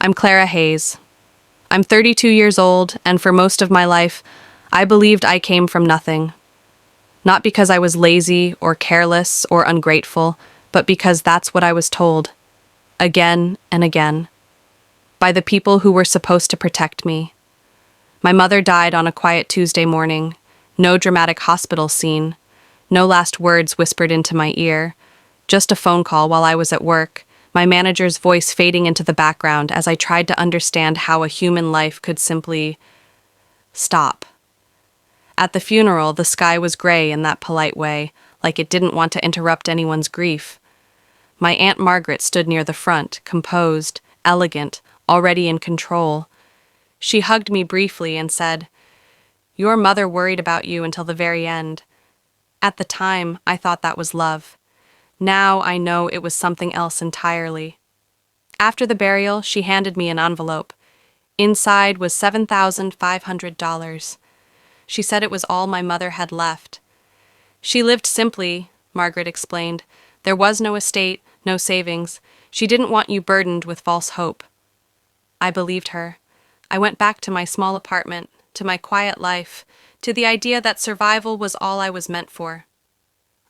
I'm Clara Hayes. I'm 32 years old, and for most of my life, I believed I came from nothing. Not because I was lazy or careless or ungrateful, but because that's what I was told, again and again, by the people who were supposed to protect me. My mother died on a quiet Tuesday morning. No dramatic hospital scene. No last words whispered into my ear. Just a phone call while I was at work, my manager's voice fading into the background as I tried to understand how a human life could simply stop. At the funeral, the sky was gray in that polite way, like it didn't want to interrupt anyone's grief. My Aunt Margaret stood near the front, composed, elegant, already in control. She hugged me briefly and said, "Your mother worried about you until the very end." At the time, I thought that was love. Now I know it was something else entirely. After the burial, she handed me an envelope. Inside was $7,500. She said it was all my mother had left. She lived simply, Margaret explained. There was no estate, no savings. She didn't want you burdened with false hope. I believed her. I went back to my small apartment, to my quiet life, to the idea that survival was all I was meant for.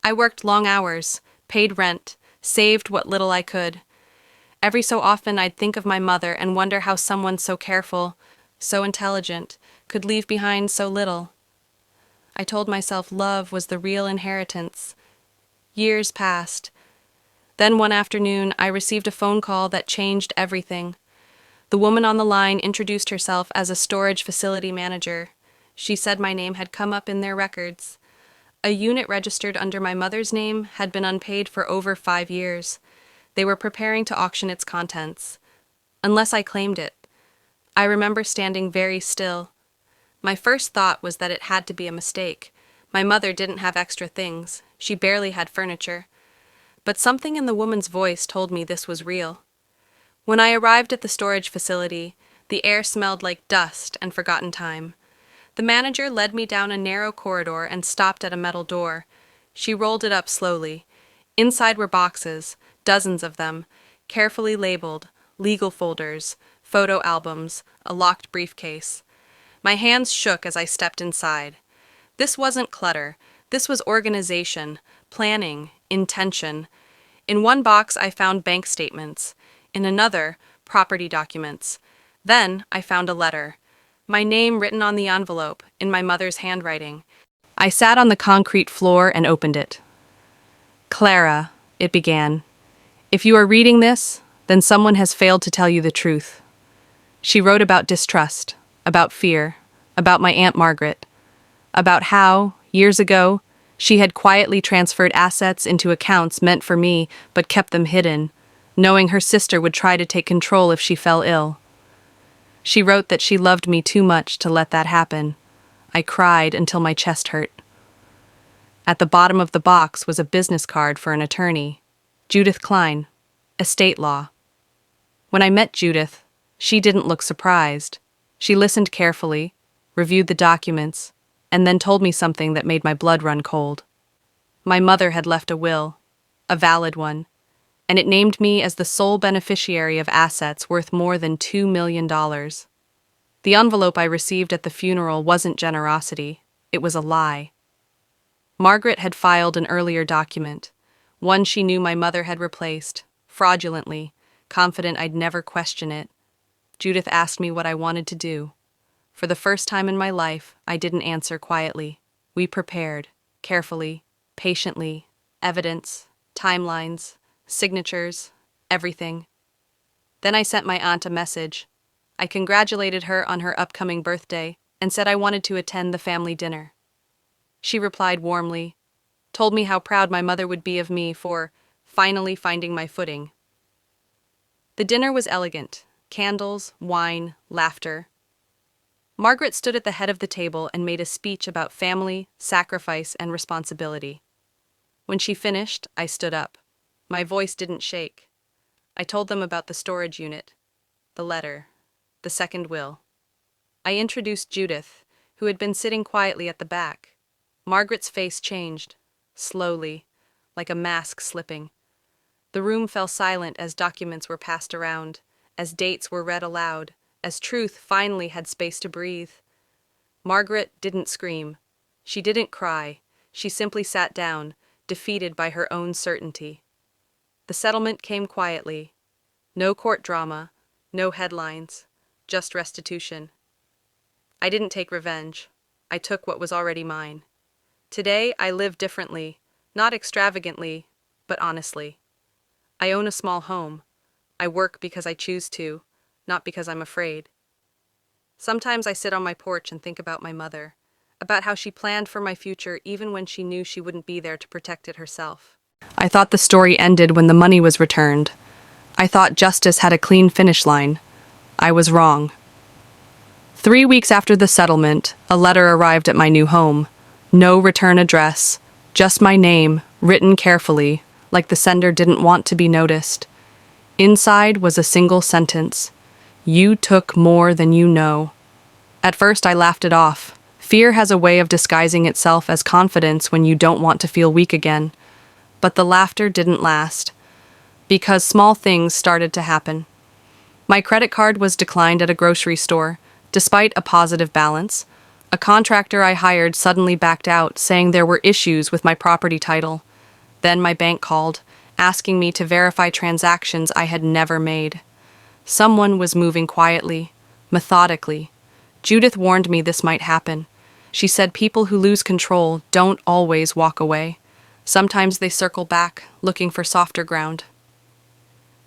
I worked long hours, paid rent, saved what little I could. Every so often I'd think of my mother and wonder how someone so careful, so intelligent, could leave behind so little. I told myself love was the real inheritance. Years passed. Then one afternoon I received a phone call that changed everything. The woman on the line introduced herself as a storage facility manager. She said my name had come up in their records. A unit registered under my mother's name had been unpaid for over 5 years. They were preparing to auction its contents. Unless I claimed it. I remember standing very still. My first thought was that it had to be a mistake. My mother didn't have extra things. She barely had furniture. But something in the woman's voice told me this was real. When I arrived at the storage facility, the air smelled like dust and forgotten time. The manager led me down a narrow corridor and stopped at a metal door. She rolled it up slowly. Inside were boxes, dozens of them, carefully labeled, legal folders, photo albums, a locked briefcase. My hands shook as I stepped inside. This wasn't clutter. This was organization, planning, intention. In one box I found bank statements. In another, property documents. Then I found a letter. My name written on the envelope, in my mother's handwriting. I sat on the concrete floor and opened it. "Clara," it began, "if you are reading this, then someone has failed to tell you the truth." She wrote about distrust, about fear, about my Aunt Margaret, about how, years ago, she had quietly transferred assets into accounts meant for me but kept them hidden, knowing her sister would try to take control if she fell ill. She wrote that she loved me too much to let that happen. I cried until my chest hurt. At the bottom of the box was a business card for an attorney, Judith Klein, estate law. When I met Judith, she didn't look surprised. She listened carefully, reviewed the documents, and then told me something that made my blood run cold. My mother had left a will, a valid one, and it named me as the sole beneficiary of assets worth more than $2 million. The envelope I received at the funeral wasn't generosity, it was a lie. Margaret had filed an earlier document, one she knew my mother had replaced, fraudulently, confident I'd never question it. Judith asked me what I wanted to do. For the first time in my life, I didn't answer quietly. We prepared, carefully, patiently, evidence, timelines, signatures, everything. Then I sent my aunt a message. I congratulated her on her upcoming birthday and said I wanted to attend the family dinner. She replied warmly, told me how proud my mother would be of me for finally finding my footing. The dinner was elegant, candles, wine, laughter. Margaret stood at the head of the table and made a speech about family, sacrifice, and responsibility. When she finished, I stood up. My voice didn't shake. I told them about the storage unit, the letter, the second will. I introduced Judith, who had been sitting quietly at the back. Margaret's face changed, slowly, like a mask slipping. The room fell silent as documents were passed around, as dates were read aloud, as truth finally had space to breathe. Margaret didn't scream. She didn't cry. She simply sat down, defeated by her own certainty. The settlement came quietly. No court drama, no headlines, just restitution. I didn't take revenge. I took what was already mine. Today, I live differently, not extravagantly, but honestly. I own a small home. I work because I choose to, not because I'm afraid. Sometimes I sit on my porch and think about my mother, about how she planned for my future even when she knew she wouldn't be there to protect it herself. I thought the story ended when the money was returned. I thought justice had a clean finish line. I was wrong. 3 weeks after the settlement, a letter arrived at my new home. No return address, just my name, written carefully, like the sender didn't want to be noticed. Inside was a single sentence. You took more than you know. At first, I laughed it off. Fear has a way of disguising itself as confidence when you don't want to feel weak again. But the laughter didn't last, because small things started to happen. My credit card was declined at a grocery store, despite a positive balance. A contractor I hired suddenly backed out, saying there were issues with my property title. Then my bank called, asking me to verify transactions I had never made. Someone was moving quietly, methodically. Judith warned me this might happen. She said people who lose control don't always walk away. Sometimes they circle back, looking for softer ground.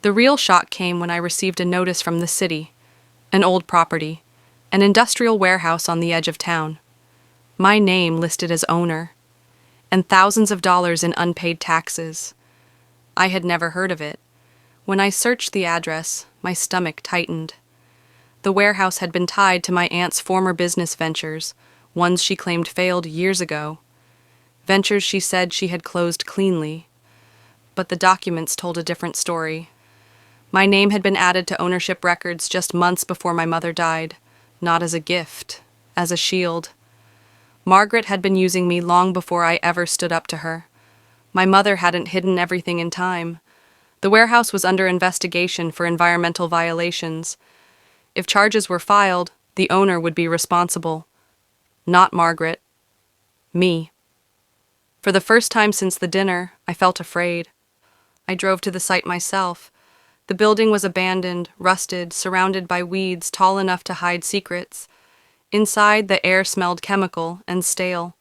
The real shock came when I received a notice from the city, an old property, an industrial warehouse on the edge of town. My name listed as owner, and thousands of dollars in unpaid taxes. I had never heard of it. When I searched the address, my stomach tightened. The warehouse had been tied to my aunt's former business ventures, ones she claimed failed years ago. Ventures she said she had closed cleanly. But the documents told a different story. My name had been added to ownership records just months before my mother died, not as a gift, as a shield. Margaret had been using me long before I ever stood up to her. My mother hadn't hidden everything in time. The warehouse was under investigation for environmental violations. If charges were filed, the owner would be responsible. Not Margaret. Me. For the first time since the dinner, I felt afraid. I drove to the site myself. The building was abandoned, rusted, surrounded by weeds tall enough to hide secrets. Inside, the air smelled chemical and stale.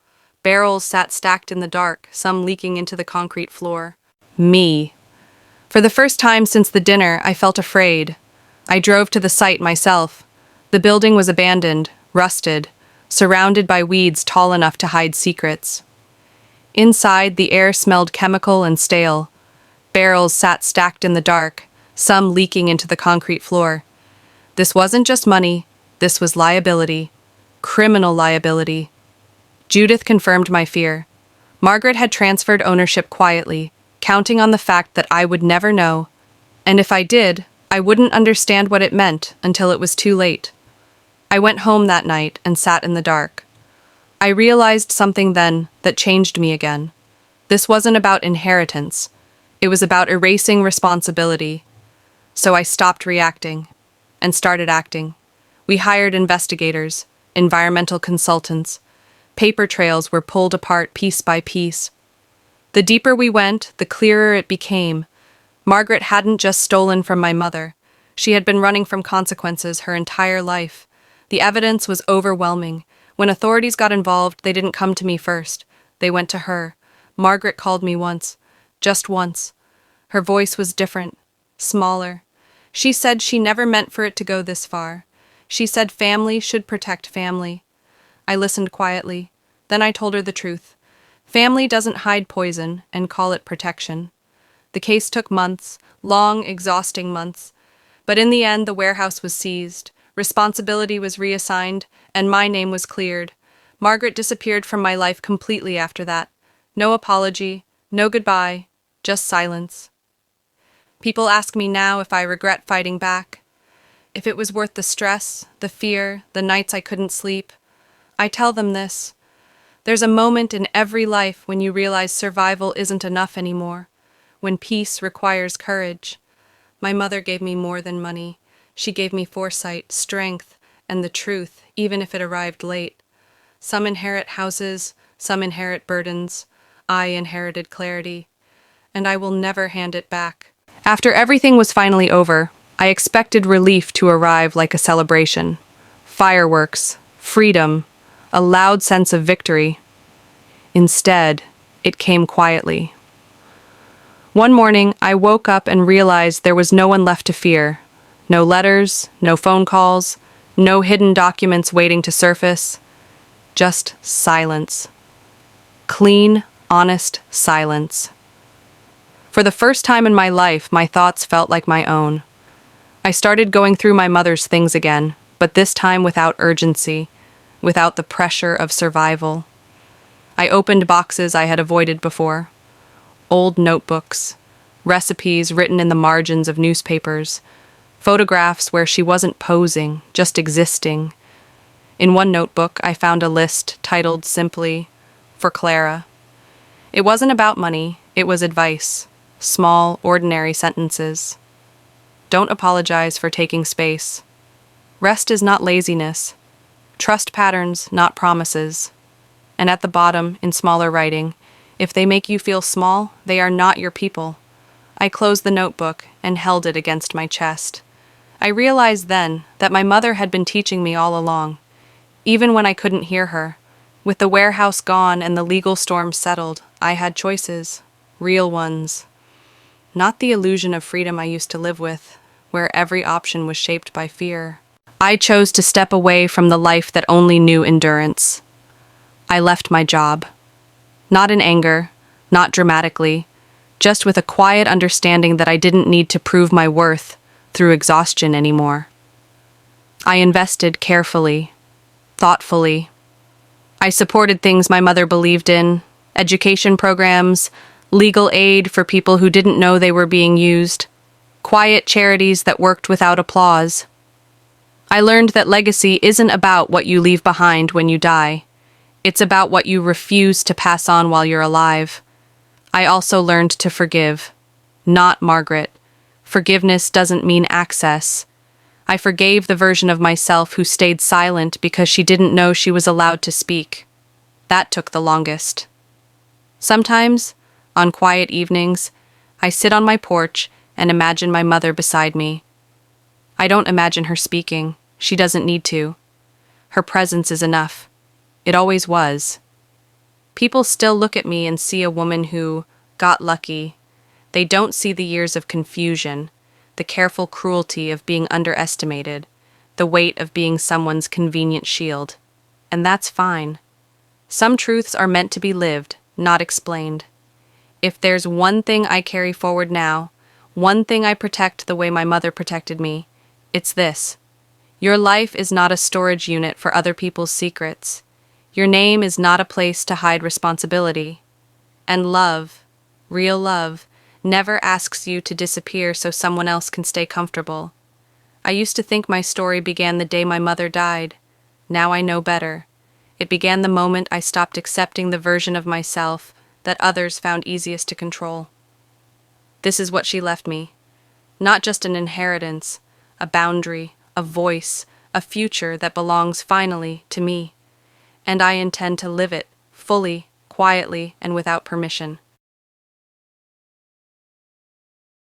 Barrels sat stacked in the dark, some leaking into the concrete floor. Me. For the first time since the dinner, I felt afraid. I drove to the site myself. The building was abandoned, rusted, surrounded by weeds tall enough to hide secrets. Inside, the air smelled chemical and stale. Barrels sat stacked in the dark, some leaking into the concrete floor. This wasn't just money, this was liability. Criminal liability. Judith confirmed my fear. Margaret had transferred ownership quietly, counting on the fact that I would never know, and if I did, I wouldn't understand what it meant until it was too late. I went home that night and sat in the dark. I realized something then that changed me again. This wasn't about inheritance. It was about erasing responsibility. So I stopped reacting and started acting. We hired investigators, environmental consultants. Paper trails were pulled apart piece by piece. The deeper we went, the clearer it became. Margaret hadn't just stolen from my mother. She had been running from consequences her entire life. The evidence was overwhelming. When authorities got involved, they didn't come to me first. They went to her. Margaret called me once. Just once. Her voice was different, smaller. She said she never meant for it to go this far. She said family should protect family. I listened quietly. Then I told her the truth. Family doesn't hide poison and call it protection. The case took months, long, exhausting months. But in the end, the warehouse was seized. Responsibility was reassigned, and my name was cleared. Margaret disappeared from my life completely after that. No apology, no goodbye, just silence. People ask me now if I regret fighting back, if it was worth the stress, the fear, the nights I couldn't sleep. I tell them this. There's a moment in every life when you realize survival isn't enough anymore, when peace requires courage. My mother gave me more than money. She gave me foresight, strength, and the truth, even if it arrived late. Some inherit houses, some inherit burdens. I inherited clarity, and I will never hand it back. After everything was finally over, I expected relief to arrive like a celebration. Fireworks, freedom, a loud sense of victory. Instead, it came quietly. One morning, I woke up and realized there was no one left to fear. No letters, no phone calls, no hidden documents waiting to surface. Just silence. Clean, honest silence. For the first time in my life, my thoughts felt like my own. I started going through my mother's things again, but this time without urgency, without the pressure of survival. I opened boxes I had avoided before. Old notebooks, recipes written in the margins of newspapers, photographs where she wasn't posing, just existing. In one notebook, I found a list titled simply, "For Clara." It wasn't about money, it was advice. Small, ordinary sentences. Don't apologize for taking space. Rest is not laziness. Trust patterns, not promises. And at the bottom, in smaller writing, if they make you feel small, they are not your people. I closed the notebook and held it against my chest. I realized then that my mother had been teaching me all along, even when I couldn't hear her. With the warehouse gone and the legal storm settled, I had choices, real ones. Not the illusion of freedom I used to live with, where every option was shaped by fear. I chose to step away from the life that only knew endurance. I left my job. Not in anger, not dramatically, just with a quiet understanding that I didn't need to prove my worth through exhaustion anymore. I invested carefully, thoughtfully. I supported things my mother believed in, education programs, legal aid for people who didn't know they were being used, quiet charities that worked without applause. I learned that legacy isn't about what you leave behind when you die. It's about what you refuse to pass on while you're alive. I also learned to forgive. Not Margaret. Forgiveness doesn't mean access. I forgave the version of myself who stayed silent because she didn't know she was allowed to speak. That took the longest. Sometimes, on quiet evenings, I sit on my porch and imagine my mother beside me. I don't imagine her speaking. She doesn't need to. Her presence is enough. It always was. People still look at me and see a woman who got lucky. They don't see the years of confusion, the careful cruelty of being underestimated, the weight of being someone's convenient shield. And that's fine. Some truths are meant to be lived, not explained. If there's one thing I carry forward now, one thing I protect the way my mother protected me, it's this. Your life is not a storage unit for other people's secrets. Your name is not a place to hide responsibility. And love, real love, never asks you to disappear so someone else can stay comfortable. I used to think my story began the day my mother died. Now I know better. It began the moment I stopped accepting the version of myself that others found easiest to control. This is what she left me. Not just an inheritance, a boundary, a voice, a future that belongs finally to me. And I intend to live it, fully, quietly, and without permission.